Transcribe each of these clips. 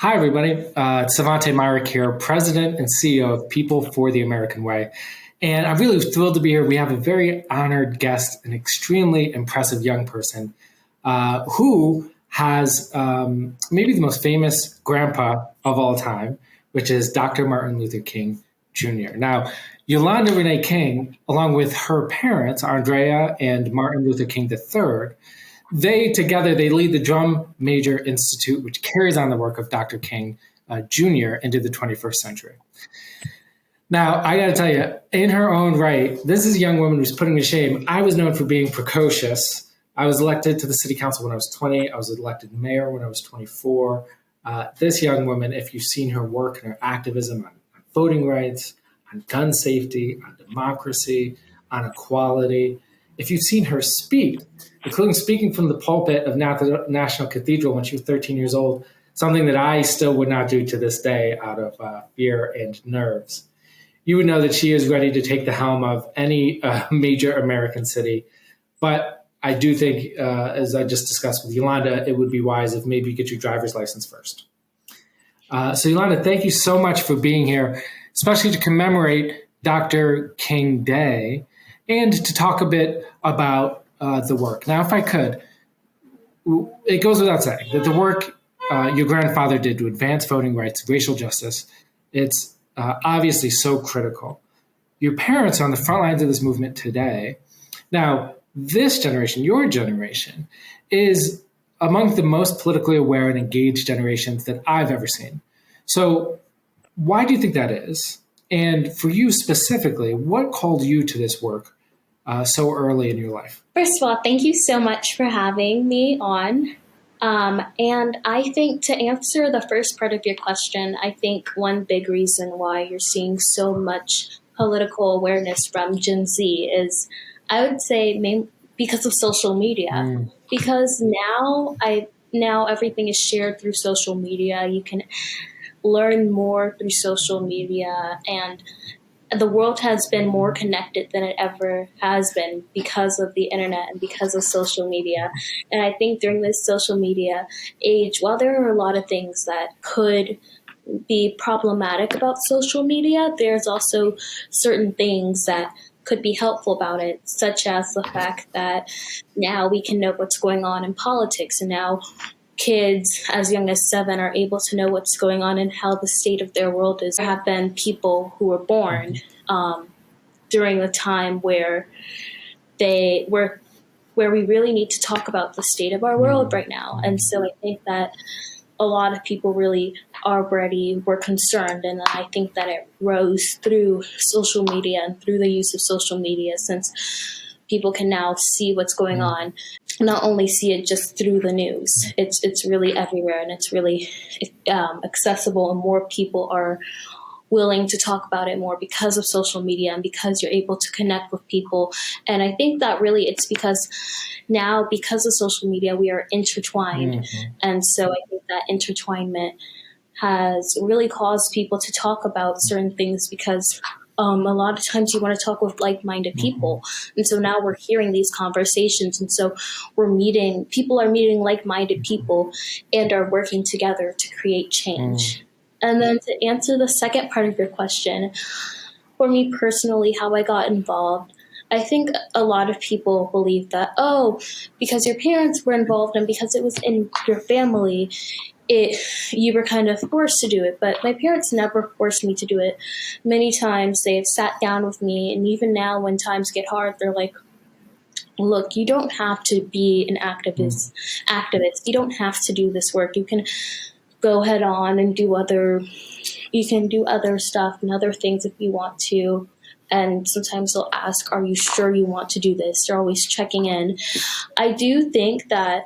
Hi, everybody. It's Svante Myrick here, President and CEO of People for the American Way. And I'm really thrilled to be here. We have a very honored guest, an extremely impressive young person who has maybe the most famous grandpa of all time, which is Dr. Martin Luther King Jr. Now, Yolanda Renee King, along with her parents, Andrea and Martin Luther King III, they lead the Drum Major Institute, which carries on the work of Dr. King Jr. into the 21st century. Now, I got to tell you, in her own right, this is a young woman who's putting me to shame. I was known for being precocious. I was elected to the city council when I was 20. I was elected mayor when I was 24. This young woman, if you've seen her work and her activism on voting rights, on gun safety, on democracy, on equality, if you've seen her speak, including speaking from the pulpit of National Cathedral when she was 13 years old, something that I still would not do to this day out of fear and nerves, you would know that she is ready to take the helm of any major American city. But I do think, as I just discussed with Yolanda, it would be wise if maybe you get your driver's license first. So Yolanda, thank you so much for being here, especially to commemorate Dr. King Day and to talk a bit about the work. Now, if I could, it goes without saying that the work your grandfather did to advance voting rights, racial justice, it's obviously so critical. Your parents are on the front lines of this movement today. Now, this generation, your generation, is among the most politically aware and engaged generations that I've ever seen. So why do you think that is? And for you specifically, what called you to this work so early in your life? First of all, thank you so much for having me on. And I think to answer the first part of your question, I think one big reason why you're seeing so much political awareness from Gen Z is, I would say, because of social media. Because now everything is shared through social media. You can learn more through social media, and the world has been more connected than it ever has been because of the internet and because of social media. And I think during this social media age, while there are a lot of things that could be problematic about social media, there's also certain things that could be helpful about it, such as the fact that now we can know what's going on in politics, and now kids as young as 7 are able to know what's going on and how the state of their world is. There have been people who were born during the time where we really need to talk about the state of our world right now. And so I think that a lot of people really already were concerned, and I think that it rose through social media and through the use of social media, since people can now see what's going on, not only see it just through the news. It's really everywhere, and it's really accessible, and more people are willing to talk about it more because of social media and because you're able to connect with people. And I think that really it's because now, because of social media, we are intertwined. And so I think that intertwinement has really caused people to talk about certain things, because a lot of times you want to talk with like-minded people. And so now we're hearing these conversations. And so people are meeting like-minded people and are working together to create change. And then to answer the second part of your question, for me personally, how I got involved, I think a lot of people believe that, because your parents were involved and because it was in your family, you were kind of forced to do it. But my parents never forced me to do it. Many times they have sat down with me, and even now when times get hard, they're like, look, you don't have to be an activist. You don't have to do this work. You can go head on and do other stuff and other things if you want to. And sometimes they'll ask, are you sure you want to do this? They're always checking in. I do think that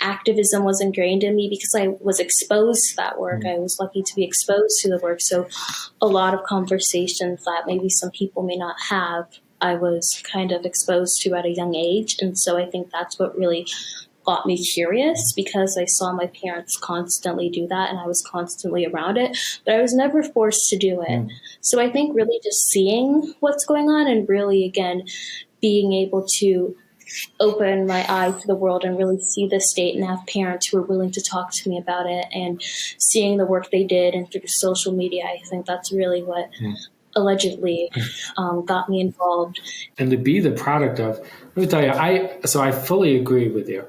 activism was ingrained in me because I was exposed to that work. I was lucky to be exposed to the work. So a lot of conversations that maybe some people may not have, I was kind of exposed to at a young age. And so I think that's what really got me curious, because I saw my parents constantly do that and I was constantly around it, but I was never forced to do it. So I think really just seeing what's going on and really, again, being able to open my eyes to the world and really see the state and have parents who are willing to talk to me about it, and seeing the work they did and through social media, I think that's really what allegedly got me involved. And to be the product of, let me tell you, I fully agree with you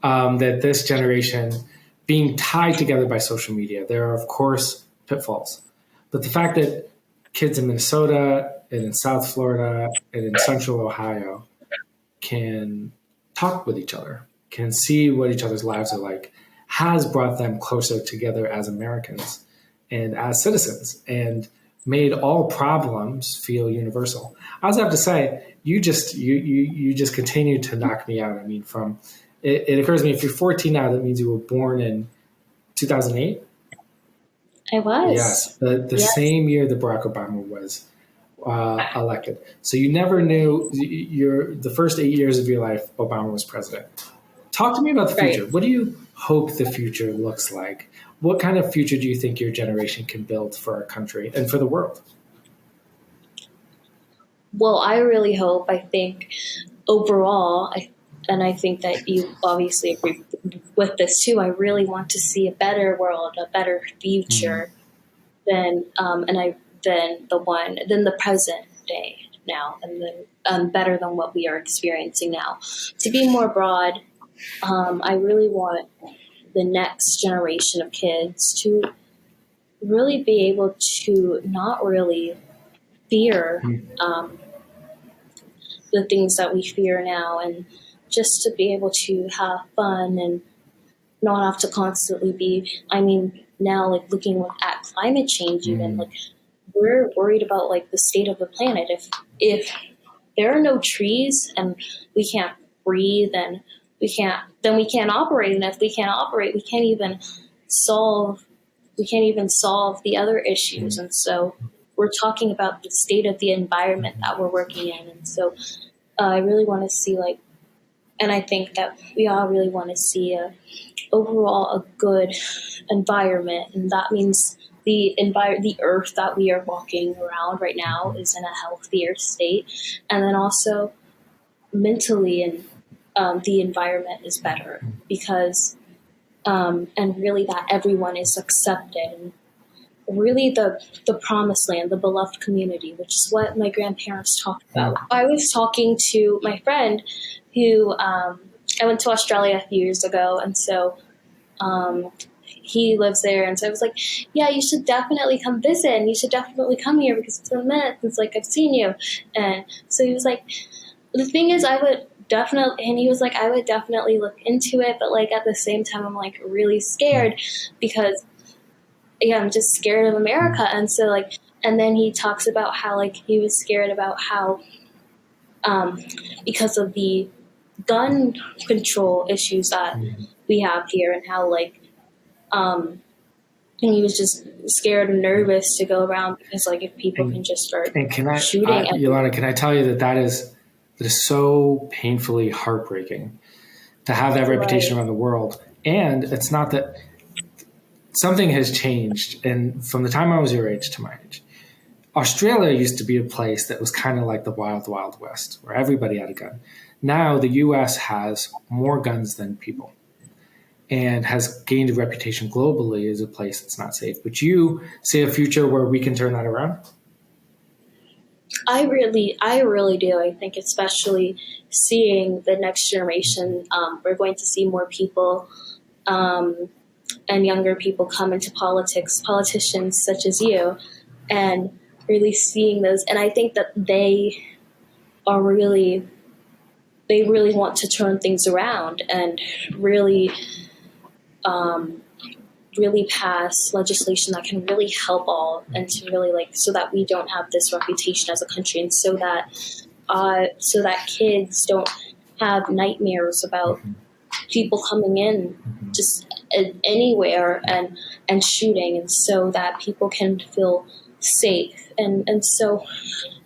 that this generation being tied together by social media, there are of course pitfalls, but the fact that kids in Minnesota and in South Florida and in Central Ohio can talk with each other, can see what each other's lives are like, has brought them closer together as Americans and as citizens, and made all problems feel universal. I also have to say, you just continue to knock me out. I mean, from it occurs to me, if you're 14 now, that means you were born in 2008. I was. Yes, the same year that Barack Obama was elected. So you never knew the first 8 years of your life, Obama was president. Talk to me about the future. Right. What do you hope the future looks like? What kind of future do you think your generation can build for our country and for the world? Well, I really hope, I think overall, and I think that you obviously agree with this too, I really want to see a better world, a better future than the present day now, and then better than what we are experiencing now. To be more broad, I really want the next generation of kids to really be able to not really fear the things that we fear now, and just to be able to have fun and not have to constantly be, I mean, now like looking at climate change, even like we're worried about like the state of the planet. If there are no trees and we can't breathe, and we can't operate. And if we can't operate, we can't even solve the other issues. And so we're talking about the state of the environment that we're working in. And so I really want to see and I think that we all really want to see overall a good environment, and that means the earth that we are walking around right now is in a healthier state, and then also mentally, and the environment is better because and really that everyone is accepted, and really the promised land, the beloved community, which is what my grandparents talked about. I was talking to my friend who I went to Australia a few years ago, and so he lives there, and so I was like, yeah, you should definitely come visit, and you should definitely come here because it's been a minute since I've seen you. And so he was like, the thing is, I would definitely look into it, but at the same time I'm really scared because I'm just scared of America. And so and then he talks about how he was scared about how because of the gun control issues that we have here, and how and he was just scared and nervous to go around because if people can just start shooting. Yolanda, can I tell you that is so painfully heartbreaking to have that reputation around the world. And it's not that something has changed. And from the time I was your age to my age, Australia used to be a place that was kind of like the wild, wild west, where everybody had a gun. Now the US has more guns than people and has gained a reputation globally as a place that's not safe. But you see a future where we can turn that around? I really do. I think especially seeing the next generation, we're going to see more people and younger people come into politics, politicians such as you, and really seeing those. And I think that they really want to turn things around and really pass legislation that can really help all, and to really so that we don't have this reputation as a country, and so that kids don't have nightmares about people coming in just anywhere and shooting, and so that people can feel safe. And so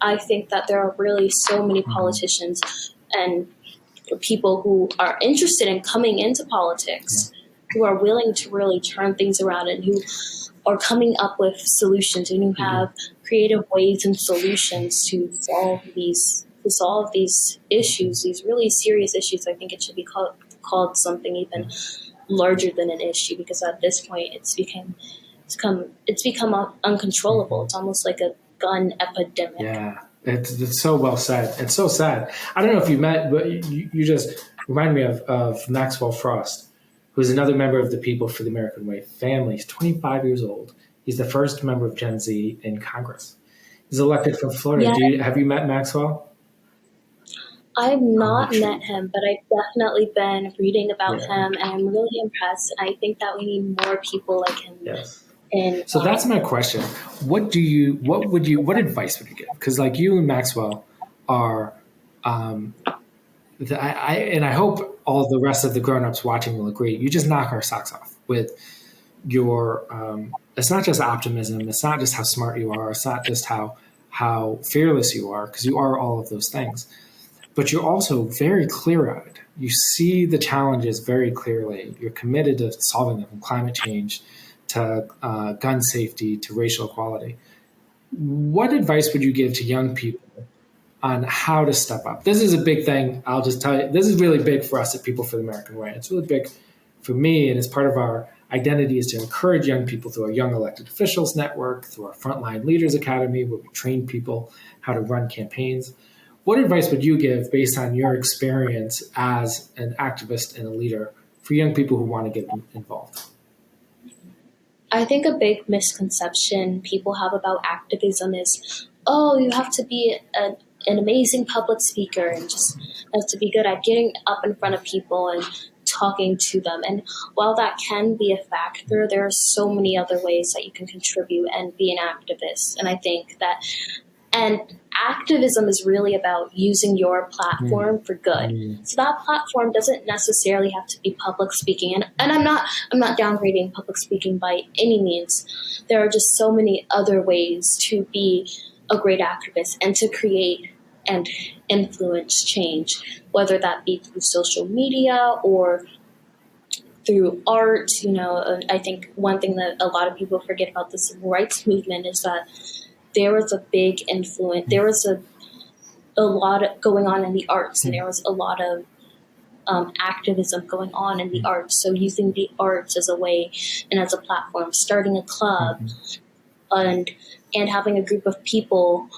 I think that there are really so many politicians and people who are interested in coming into politics, who are willing to really turn things around, and who are coming up with solutions, and who have creative ways and solutions to solve these to solve these issues, these really serious issues. I think it should be called something even larger than an issue, because at this point it's become uncontrollable. It's almost like a gun epidemic. Yeah, it's so well said. It's so sad. I don't know if you met, but you just remind me of Maxwell Frost, who's another member of the People for the American Way family. He's 25 years old. He's the first member of Gen Z in Congress. He's elected from Florida. Yeah, Have you met Maxwell? I've Oh, not make sure. met him, but I've definitely been reading about Yeah. him, and I'm really impressed. And I think that we need more people like him Yes. in So that's my question. What advice would you give? Because like you and Maxwell are, um, and I hope all the rest of the grown-ups watching will agree. You just knock our socks off with your. It's not just optimism. It's not just how smart you are. It's not just how fearless you are, because you are all of those things. But you're also very clear-eyed. You see the challenges very clearly. You're committed to solving them, from climate change to gun safety to racial equality. What advice would you give to young people on how to step up? This is a big thing. I'll just tell you, this is really big for us at People for the American Way. It's really big for me, and as part of our identity is to encourage young people through our Young Elected Officials Network, through our Frontline Leaders Academy, where we train people how to run campaigns. What advice would you give based on your experience as an activist and a leader for young people who want to get involved? I think a big misconception people have about activism is, oh, you have to be an amazing public speaker and just have to be good at getting up in front of people and talking to them. And while that can be a factor, there are so many other ways that you can contribute and be an activist. And I think that, and activism is really about using your platform for good. So that platform doesn't necessarily have to be public speaking. And I'm not downgrading public speaking by any means. There are just so many other ways to be a great activist and to create and influence change, whether that be through social media or through art. I think one thing that a lot of people forget about the civil rights movement is that there was a big influence. There was a lot going on in the arts, and there was a lot of activism going on in the arts. So using the arts as a way and as a platform, starting a club, and having a group of people,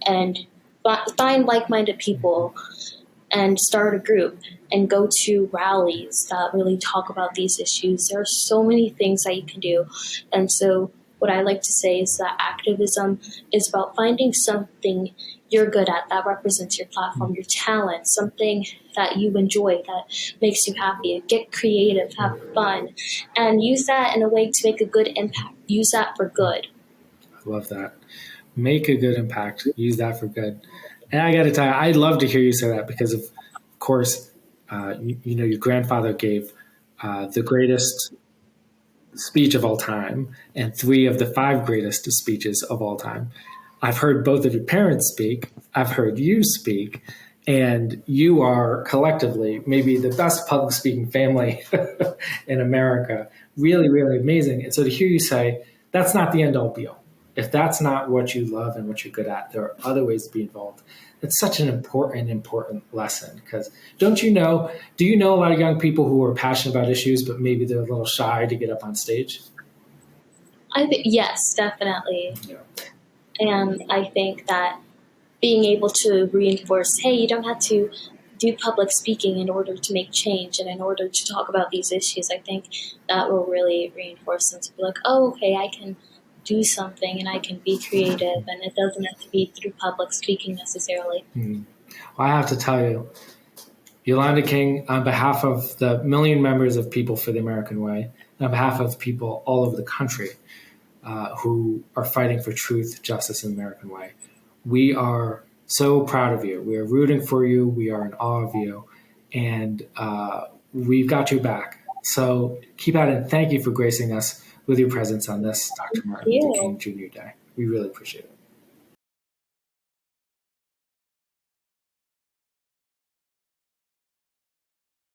and find like-minded people and start a group and go to rallies that really talk about these issues. There are so many things that you can do. And so what I like to say is that activism is about finding something you're good at that represents your platform, your talent, something that you enjoy, that makes you happy. Get creative, have fun, and use that in a way to make a good impact. Use that for good. I love that. Make a good impact. Use that for good. And I got to tell you, I'd love to hear you say that because, of course, your grandfather gave the greatest speech of all time and 3 of the 5 greatest speeches of all time. I've heard both of your parents speak. I've heard you speak. And you are collectively maybe the best public speaking family in America. Really, really amazing. And so to hear you say, that's not the end all be all. If that's not what you love and what you're good at, there are other ways to be involved. It's such an important lesson, because do you know a lot of young people who are passionate about issues, but maybe they're a little shy to get up on stage? I think yes, definitely. Yeah. And I think that being able to reinforce, hey, you don't have to do public speaking in order to make change and in order to talk about these issues, I think that will really reinforce them to be like, oh, okay, I can do something and I can be creative, and it doesn't have to be through public speaking necessarily. Well, I have to tell you, Yolanda King, on behalf of the million members of People for the American Way, on behalf of people all over the country who are fighting for truth, justice, and the American way, we are so proud of you. We are rooting for you. We are in awe of you. And we've got your back. So keep at it. And thank you for gracing us with your presence on this Dr. Martin Luther King Jr. Day. We really appreciate it.